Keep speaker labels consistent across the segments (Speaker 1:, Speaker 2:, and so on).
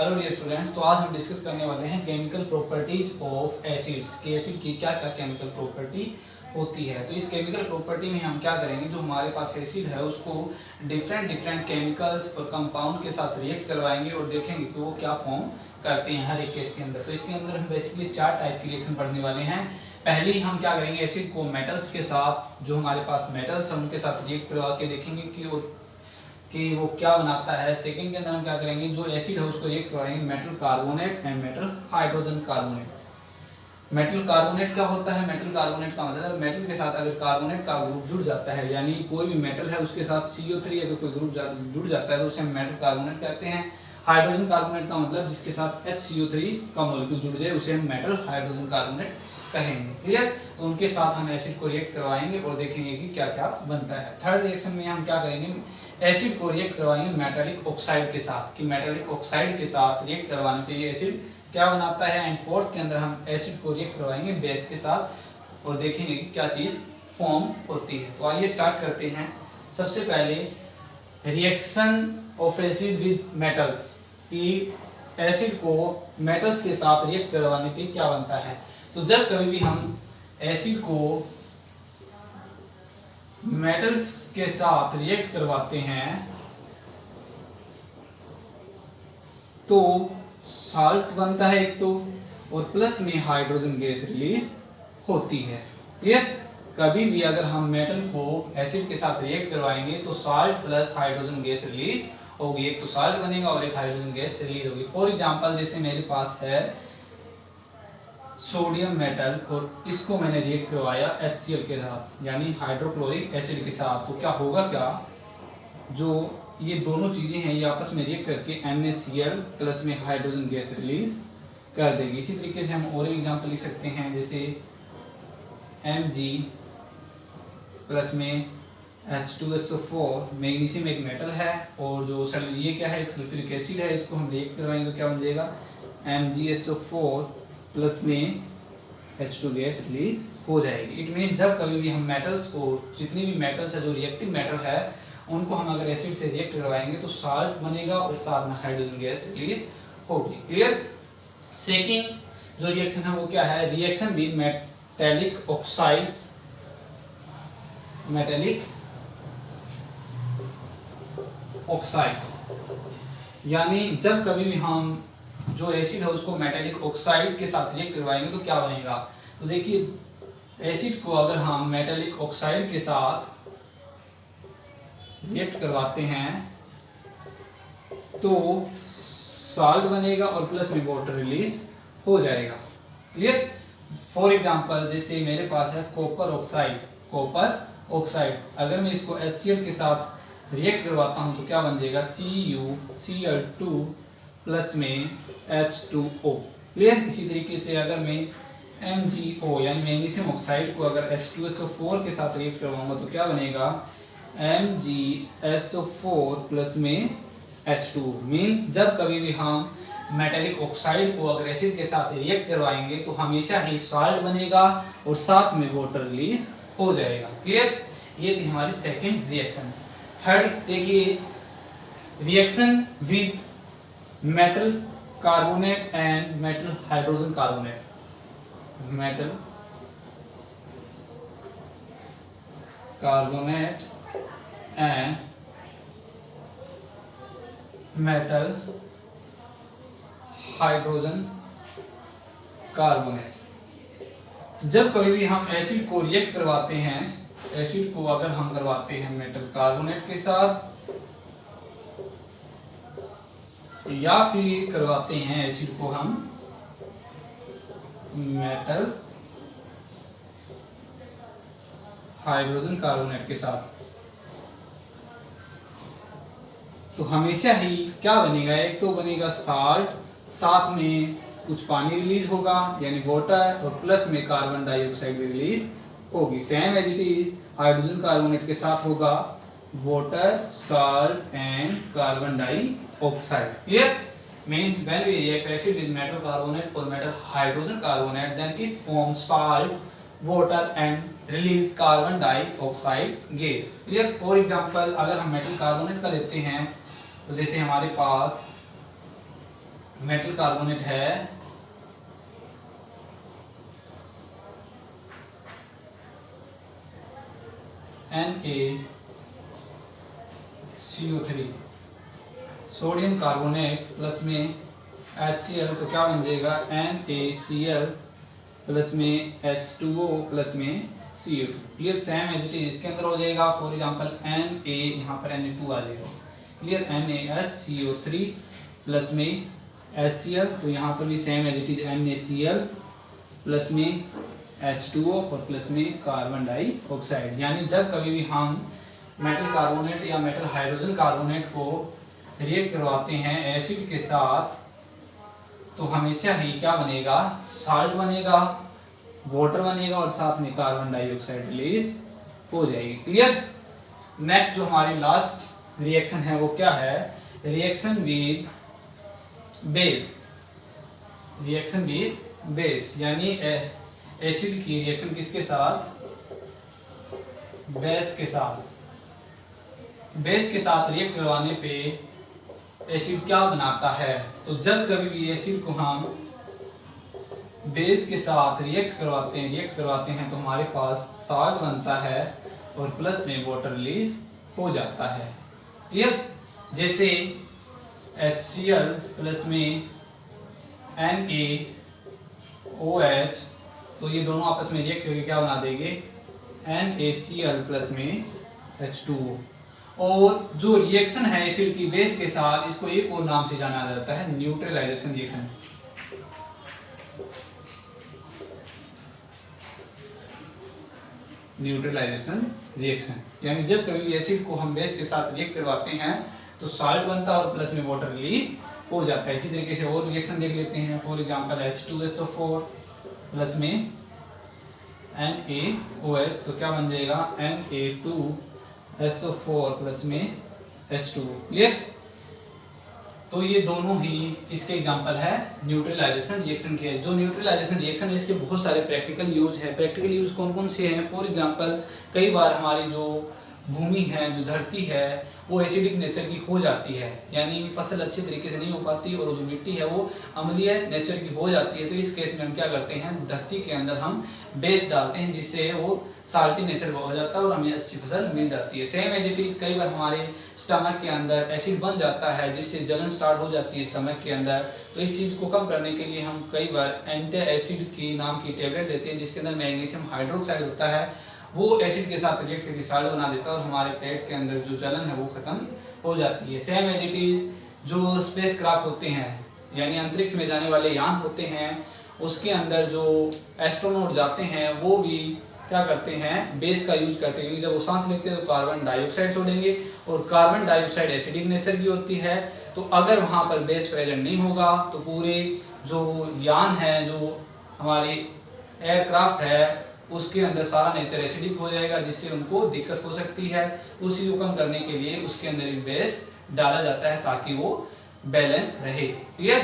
Speaker 1: Hello dear students, तो आज हम डिस्कस करने वाले हैं केमिकल प्रॉपर्टीज ऑफ एसिड्स कि एसिड की क्या क्या केमिकल प्रॉपर्टी होती है। तो इस केमिकल प्रॉपर्टी में हम क्या करेंगे, जो हमारे पास एसिड है उसको डिफरेंट डिफरेंट केमिकल्स और कंपाउंड के साथ रिएक्ट करवाएंगे और देखेंगे कि वो क्या फॉर्म करते हैं हर एक केस के अंदर। तो इसके अंदर हम बेसिकली 4 टाइप की रिएक्शन पढ़ने वाले हैं। पहली हम क्या करेंगे, एसिड को मेटल्स के साथ, जो हमारे पास मेटल्स हैं उनके साथ रिएक्ट करवा के देखेंगे कि वो क्या बनाता है। सेकंड के अंदर हम क्या करेंगे, जो एसिड है उसको रिएक्ट करवाएंगे metal carbonate and metal hydrogen carbonate. Metal carbonate क्या होता है? मेटल कार्बोनेट का मतलब मेटल के साथ अगर कार्बोनेट का ग्रुप जुड़ जाता है, यानी कोई भी मेटल है उसके साथ CO3 अगर कोई ग्रुप जुड़ जाता है तो उसे हम मेटल कार्बोनेट कहते हैं। हाइड्रोजन कार्बोनेट का मतलब जिसके साथ HCO3 का मॉलिक्यूल जुड़ जाए उसे हम मेटल हाइड्रोजन कार्बोनेट कहेंगे। क्लियर? तो उनके साथ हम एसिड को रिएक्ट करवाएंगे और देखेंगे कि क्या क्या बनता है। थर्ड रिएक्शन में हम क्या करेंगे, एसिड को रिएक्ट करवाएंगे मेटालिक ऑक्साइड के साथ कि मेटालिक ऑक्साइड के साथ रिएक्ट करवाने पे ये एसिड क्या बनाता है। एंड फोर्थ के अंदर हम एसिड को रिएक्ट करवाएंगे बेस के साथ और देखेंगे कि क्या चीज फॉर्म होती है। तो आइए स्टार्ट करते हैं। सबसे पहले reaction of acid with metals कि एसिड को मेटल्स के साथ रिएक्ट करवाने पे क्या बनता है। तो जब कभी भी हम एसिड को मेटल्स के साथ रिएक्ट करवाते हैं तो साल्ट बनता है एक तो, और प्लस में हाइड्रोजन गैस रिलीज होती है। क्लियर? कभी भी अगर हम मेटल को एसिड के साथ रिएक्ट करवाएंगे तो salt plus hydrogen gas release होगी। एक तो साल्ट बनेगा और एक हाइड्रोजन गैस रिलीज होगी। फॉर एग्जांपल जैसे मेरे पास है सोडियम मेटल और इसको मैंने रिएक्ट करवाया HCl के साथ यानी हाइड्रोक्लोरिक एसिड के साथ, तो क्या होगा, क्या जो ये दोनों चीजें हैं ये आपस में रिएक्ट करके NaCl प्लस में हाइड्रोजन गैस रिलीज कर देगी। इसी तरीके से हम और एग्जांपल लिख सकते हैं, जैसे Mg प्लस में H2SO4। मैग्नीशियम एक मेटल है और जो ये क्या है, एक सल्फ्यूरिक एसिड है, इसको हम रिएक्ट करवाएंगे तो क्या बन जाएगा, MgSO4 प्लस में H2 गैस रिलीज हो जाएगी। इट मीन जब कभी भी हम मेटल्स को, जितनी भी मेटल्स है जो रिएक्टिव मेटल है, उनको हम अगर एसिड से रिएक्ट करवाएंगे तो साल्ट बनेगा और साथ में हाइड्रोजन गैस रिलीज होगी। क्लियर? सेकंड जो रिएक्शन है वो क्या है, reaction with metallic oxide, metallic oxide यानी जब कभी भी हम जो एसिड है उसको मेटालिक ऑक्साइड के साथ रिएक्ट करवाएंगे तो क्या बनेगा। तो देखिए एसिड को अगर हम मेटालिक ऑक्साइड के साथ रिएक्ट करवाते हैं तो साल्ट बनेगा और प्लस में वाटर रिलीज हो जाएगा। क्लियर? फॉर एग्जांपल जैसे मेरे पास है कॉपर ऑक्साइड, अगर मैं इसको HCl के साथ रिएक्ट करवाता हूं तो क्या बन जाएगा, CuCl2 प्लस में H2O। क्लियर? इसी तरीके से अगर मैं MgO यानी मैग्नीशियम ऑक्साइड को अगर H2SO4 के साथ रिएक्ट करवाऊंगा तो क्या बनेगा, MgSO4 प्लस में H2। मीन्स जब कभी भी हम मेटालिक ऑक्साइड को अगर एसिड के साथ रिएक्ट करवाएंगे तो हमेशा ही साल्ट बनेगा और साथ में वाटर रिलीज हो जाएगा। क्लियर? ये थी हमारी सेकंड रिएक्शन। थर्ड देखिए, reaction with metal carbonate and metal hydrogen carbonate. Metal carbonate and metal hydrogen carbonate. जब कभी भी हम एसिड को रिएक्ट करवाते हैं, एसिड को अगर हम करवाते हैं मेटल कार्बोनेट के साथ या फिर करवाते हैं एसिड को हम मेटल हाइड्रोजन कार्बोनेट के साथ, तो हमेशा ही क्या बनेगा, एक तो बनेगा साल्ट, साथ में कुछ पानी रिलीज होगा यानी वाटर, और प्लस में कार्बन डाइऑक्साइड भी रिलीज होगी। Same as it is hydrogen carbonate के साथ होगा water, salt and carbon dioxide. Clear? Means when we react acid with metal carbonate or metal hydrogen carbonate, then it forms salt, water and release carbon dioxide gas. Clear? For example, अगर हम metal carbonate का लेते हैं तो जैसे हमारे पास metal carbonate है NaCO3, sodium carbonate plus में HCl, तो क्या बन जाएगा NaCl प्लस में H2O प्लस में CO2। Clear, same as it is इसके अंदर हो जाएगा। फॉर एग्जांपल Na, यहाँ पर Na2 आ जाएगा। क्लियर, NaHCO3 प्लस में HCl, तो यहाँ पर भी same as it is NaCl plus में H2O और प्लस में कार्बन डाइऑक्साइड। यानी जब कभी भी हम मेटल कार्बोनेट या मेटल हाइड्रोजन कार्बोनेट को रिएक्ट करवाते हैं एसिड के साथ, तो हमेशा ही क्या बनेगा, साल्ट बनेगा, वाटर बनेगा और साथ में कार्बन डाइऑक्साइड रिलीज हो जाएगी। क्लियर। नेक्स्ट जो हमारी लास्ट रिएक्शन है वो क्या है, reaction with base. Reaction with base यानी एसिड की रिएक्शन किसके साथ, बेस के साथ। बेस के साथ रिएक्ट करवाने पे एसिड क्या बनाता है, तो जब कभी भी एसिड को हम बेस के साथ रिएक्ट करवाते हैं तो हमारे पास साल्ट बनता है और प्लस में वाटर रिलीज हो जाता है। क्लियर। जैसे HCl प्लस में NaOH, तो ये दोनों आपस में रिएक्ट करके क्या बना देंगे, NaCl प्लस में H2O। और जो रिएक्शन है एसिड की बेस के साथ, इसको एक और नाम से जाना जाता है न्यूट्रलाइजेशन रिएक्शन। न्यूट्रलाइजेशन रिएक्शन यानी जब कभी एसिड को हम बेस के साथ रिएक्ट करवाते हैं तो साल्ट बनता है और प्लस में वाटर रिलीज हो जाता है। इसी तरीके से और रिएक्शन देख लेते हैं। फॉर एग्जांपल H2SO4 प्लस में NaOH, तो क्या बन जाएगा Na2SO4 प्लस में H2O। क्लियर। तो ये दोनों ही इसके एग्जांपल है न्यूट्रलाइजेशन रिएक्शन के। जो न्यूट्रलाइजेशन रिएक्शन है इसके बहुत सारे प्रैक्टिकल यूज है। प्रैक्टिकल यूज कौन कौन से हैं, फॉर एग्जांपल कई बार हमारी जो भूमि है, जो धरती है, वो एसिडिक नेचर की हो जाती है, यानी फसल अच्छे तरीके से नहीं हो पाती और जो मिट्टी है वो अम्लीय नेचर की हो जाती है। तो इस केस में हम क्या करते हैं, धरती के अंदर हम बेस डालते हैं जिससे वो साल्टी नेचर हो जाता है और हमें अच्छी फसल मिल जाती है। सेम एज इट इज कई बार हमारे स्टमक के अंदर एसिड बन जाता है जिससे जलन स्टार्ट हो जाती है स्टमक के अंदर। तो इस चीज़ को कम करने के लिए हम कई बार एंटी एसिड की नाम की टेबलेट देते हैं जिसके अंदर मैग्नीशियम हाइड्रोक्साइड होता है, वो एसिड के साथ रिएक्ट करके साल्ट बना देता है और हमारे पेट के अंदर जो जलन है वो खत्म हो जाती है। सेम एज इट इज जो स्पेस क्राफ्ट होते हैं यानी अंतरिक्ष में जाने वाले यान होते हैं, उसके अंदर जो एस्ट्रोनॉट जाते हैं वो भी क्या करते हैं, बेस का यूज करते हैं, क्योंकि जब वो सांस लेते हैं तो कार्बन डाइऑक्साइड छोड़ेंगे और कार्बन डाइऑक्साइड एसिडिक नेचर की होती है। तो अगर वहाँ पर बेस प्रेजेंट नहीं होगा तो पूरे जो यान है, जो हमारी एयरक्राफ्ट है, उसके अंदर सारा नेचर एसिडिक हो जाएगा जिससे उनको दिक्कत हो सकती है। उसी को कम करने के लिए उसके अंदर एक बेस डाला जाता है ताकि वो बैलेंस रहे। क्लियर।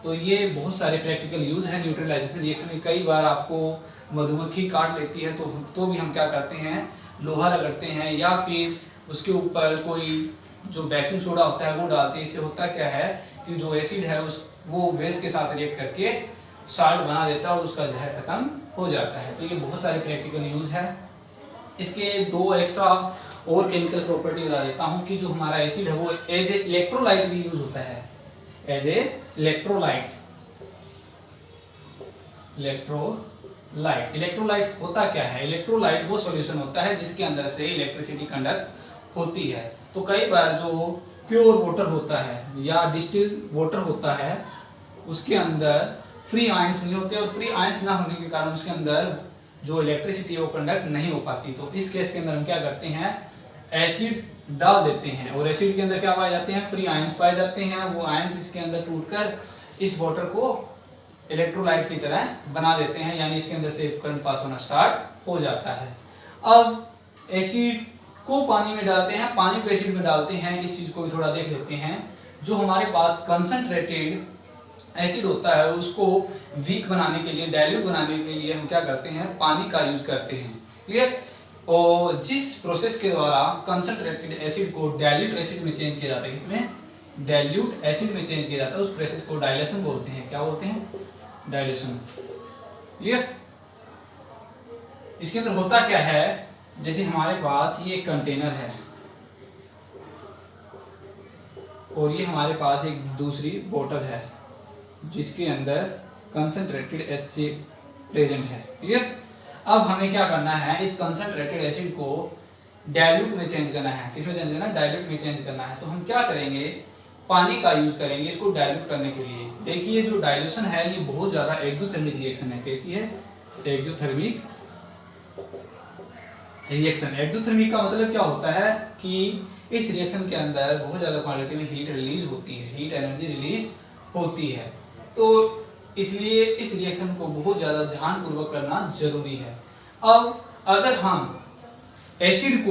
Speaker 1: तो ये बहुत सारे प्रैक्टिकल यूज है न्यूट्रलाइजेशन रिएक्शन में। कई बार आपको मधुमक्खी काट लेती है तो भी हम क्या करते हैं, लोहा रगड़ते हैं या फिर उसके ऊपर कोई जो बेकिंग सोडा होता है वो डालते हैं। इससे होता क्या है कि जो एसिड है वो बेस के साथ रिएक्ट करके साल्ट बना देता है और उसका जहर खत्म हो जाता है। तो ये बहुत सारे प्रैक्टिकल यूज है। इसके दो एक्स्ट्रा और केमिकल प्रॉपर्टी बता देता हूँ कि जो हमारा एसिड है वो एज ए इलेक्ट्रोलाइट भी यूज होता है, एज ए इलेक्ट्रोलाइट। इलेक्ट्रोलाइट होता क्या है, इलेक्ट्रोलाइट वो सॉल्यूशन होता है जिसके अंदर से इलेक्ट्रिसिटी कंडक्ट होती है। तो कई बार जो प्योर वाटर होता है या डिस्टिल्ड वाटर होता है उसके अंदर फ्री आयंस नहीं होते और फ्री आयंस ना होने के कारण उसके अंदर जो इलेक्ट्रिसिटी है वो कंडक्ट नहीं हो पाती। तो इस केस के अंदर हम क्या करते हैं, एसिड डाल देते हैं और एसिड के अंदर क्या पाए जाते हैं, फ्री आयंस पाए जाते हैं। वो आयंस इसके अंदर टूटकर इस वाटर को इलेक्ट्रोलाइट की तरह बना देते हैं, यानी इसके अंदर से करंट पास होना स्टार्ट हो जाता है। अब एसिड को पानी में डालते हैं, पानी को एसिड में डालते हैं, इस चीज को भी थोड़ा देख लेते हैं। जो हमारे पास कंसंट्रेटेड एसिड होता है उसको वीक बनाने के लिए, डाइल्यूट बनाने के लिए हम क्या करते हैं, पानी का यूज करते हैं। क्लियर। और जिस प्रोसेस के द्वारा कंसंट्रेटेड एसिड को डाइल्यूट एसिड में चेंज किया जाता है, किसमें, डाइल्यूट एसिड में चेंज किया जाता है उस प्रोसेस को डाइल्यूशन बोलते हैं। क्या बोलते हैं? डाइल्यूशन। क्लियर? इसके अंदर होता क्या है, जैसे हमारे पास ये कंटेनर है और ये हमारे पास एक दूसरी बोतल है जिसके अंदर कंसंट्रेटेड एसिड प्रेजेंट है। क्लियर? अब हमें क्या करना है, इस कंसंट्रेटेड एसिड को डाइल्यूट में चेंज करना है। किसमें चेंज करना है? डाइल्यूट में चेंज करना है। तो हम क्या करेंगे, पानी का यूज करेंगे इसको डाइल्यूट करने के लिए। देखिए जो डाइल्यूशन है ये बहुत ज्यादा एक्सोथर्मिक रिएक्शन है। कैसी है? Exothermic reaction. एक्सोथर्मिक का मतलब क्या होता है कि इस रिएक्शन के अंदर बहुत ज्यादा क्वांटिटी में हीट रिलीज होती है, हीट एनर्जी रिलीज होती है। तो इसलिए इस रिएक्शन को बहुत ज्यादा ध्यानपूर्वक करना जरूरी है। अब अगर हम एसिड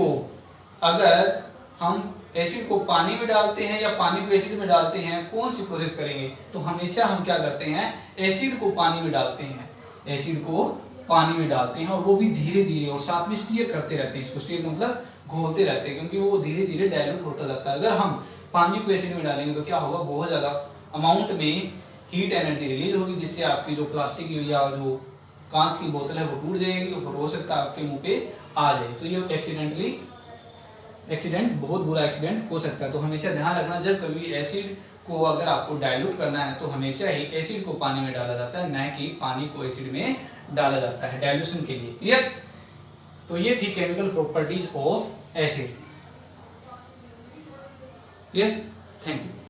Speaker 1: को पानी में डालते हैं या पानी को एसिड में डालते हैं, कौन सी प्रोसेस करेंगे? तो हमेशा हम क्या करते हैं, एसिड को पानी में डालते हैं। एसिड को पानी में डालते हैं और वो भी धीरे धीरे और साथ में स्टीयर करते रहते हैं। इसको स्टीयर मतलब घोलते रहते हैं, क्योंकि वो धीरे धीरे डाइल्यूट होता जाता है। अगर हम पानी को एसिड में डालेंगे तो क्या होगा, बहुत ज्यादा अमाउंट में हीट एनर्जी रिलीज होगी, जिससे आपकी जो प्लास्टिक या जो कांच की बोतल है वो टूट जाएगी और हो सकता है आपके मुंह पे आ जाए। तो ये एक्सीडेंट बहुत बुरा एक्सीडेंट हो सकता है। तो हमेशा ध्यान रखना, जब कभी एसिड को अगर आपको डाइल्यूट करना है तो हमेशा ही एसिड को पानी में डाला जाता है, न कि पानी को एसिड में डाला जाता है डाइल्यूशन के लिए। क्लियर? तो ये थी chemical properties of acid. Clear? Thank you.